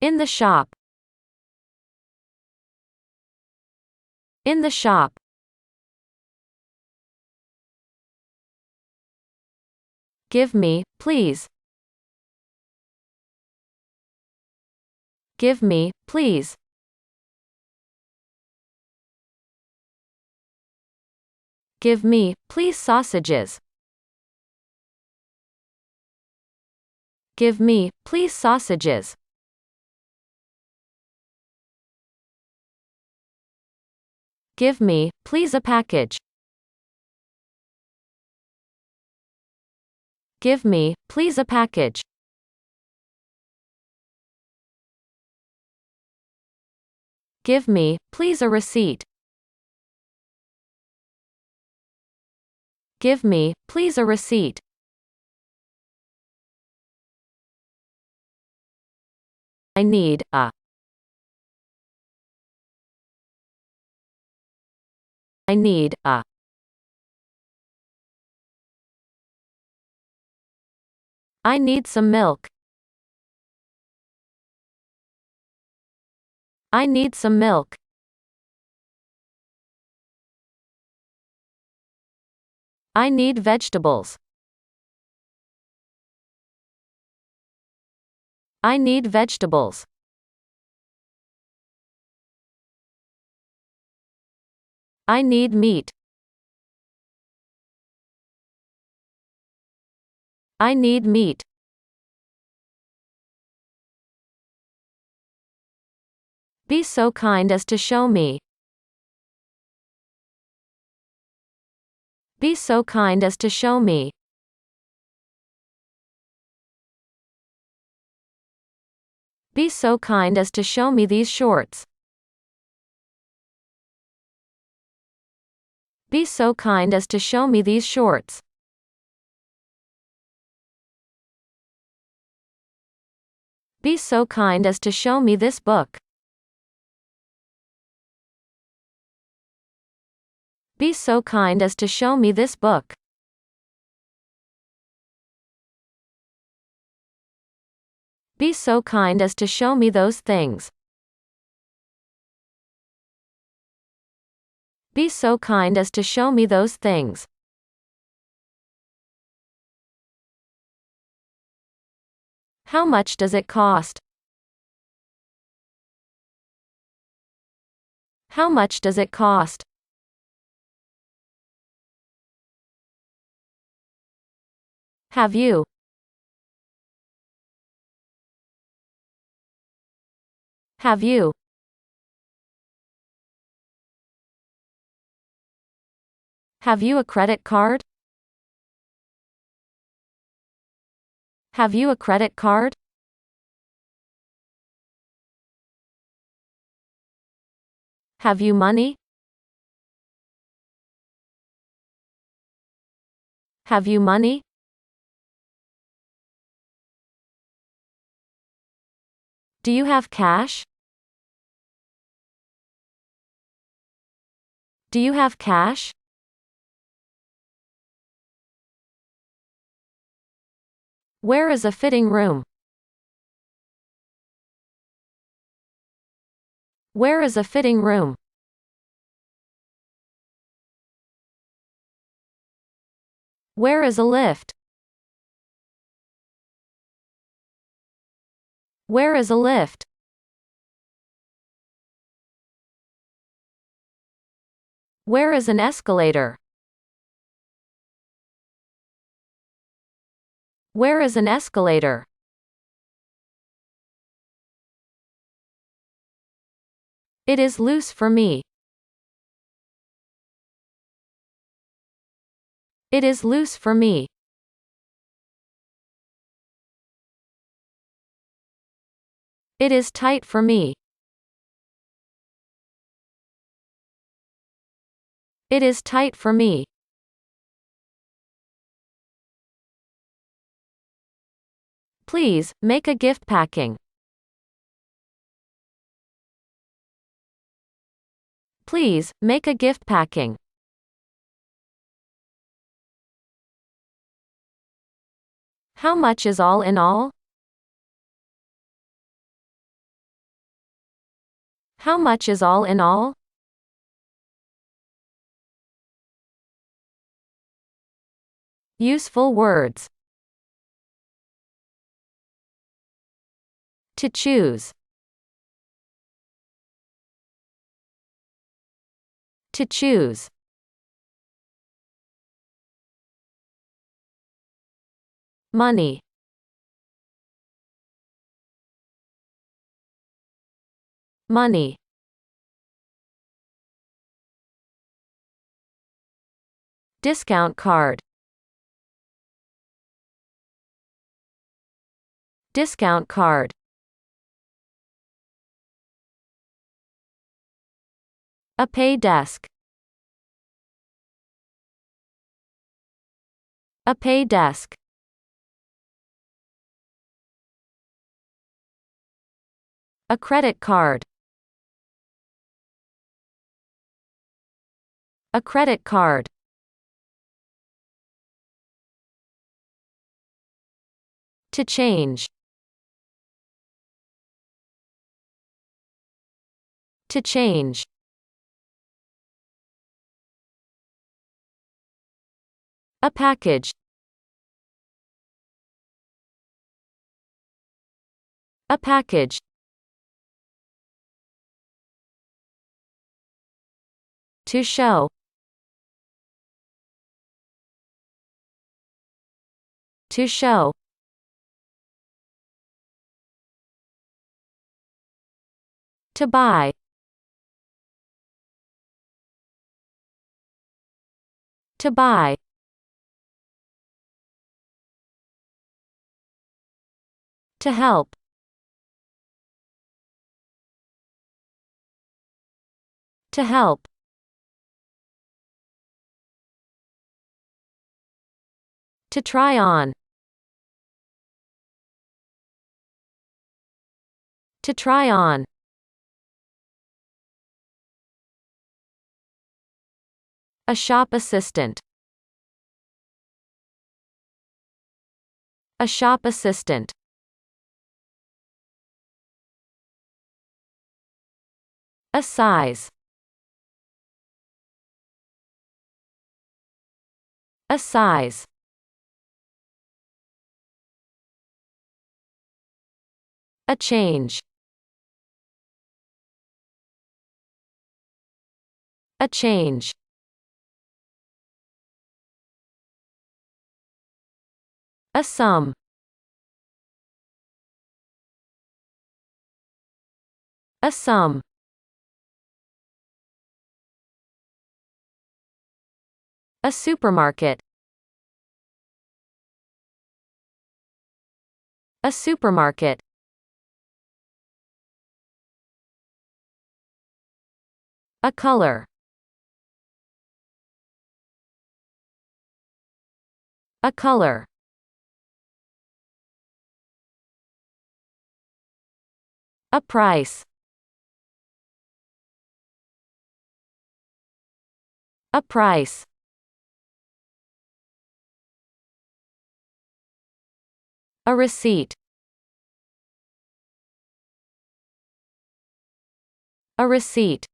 In the shop. In the shop. Give me, please. Give me, please. Give me, please, sausages. Give me, please, sausages. Give me, please, a package. Give me, please, a package. Give me, please, a receipt. Give me, please, a receipt. I need a. I need a. I need some milk. I need some milk. I need vegetables. I need vegetables. I need meat. I need meat. Be so kind as to show me. Be so kind as to show me. Be so kind as to show me these shorts. Be so kind as to show me these shorts. Be so kind as to show me this book. Be so kind as to show me this book. Be so kind as to show me those things. Be so kind as to show me those things. How much does it cost? How much does it cost? Have you? Have you? Have you a credit card? Have you a credit card? Have you money? Have you money? Do you have cash? Do you have cash? Where is a fitting room? Where is a fitting room? Where is a lift? Where is a lift? Where is an escalator? Where is an escalator? It is loose for me. It is loose for me. It is tight for me. It is tight for me. Please, make a gift packing. Please, make a gift packing. How much is all in all? How much is all in all? Useful words. To choose. To choose. Money. Money. Discount card. Discount card. A pay desk. A pay desk. A credit card. A credit card. To change. To change. A package. A package. To show. To show. To buy. To buy. To help. To help. To try on. To try on. A shop assistant. A shop assistant. A size. A size. A change. A change. A sum. A sum. A supermarket. A supermarket. A color. A color. A price. A price. A receipt. A receipt.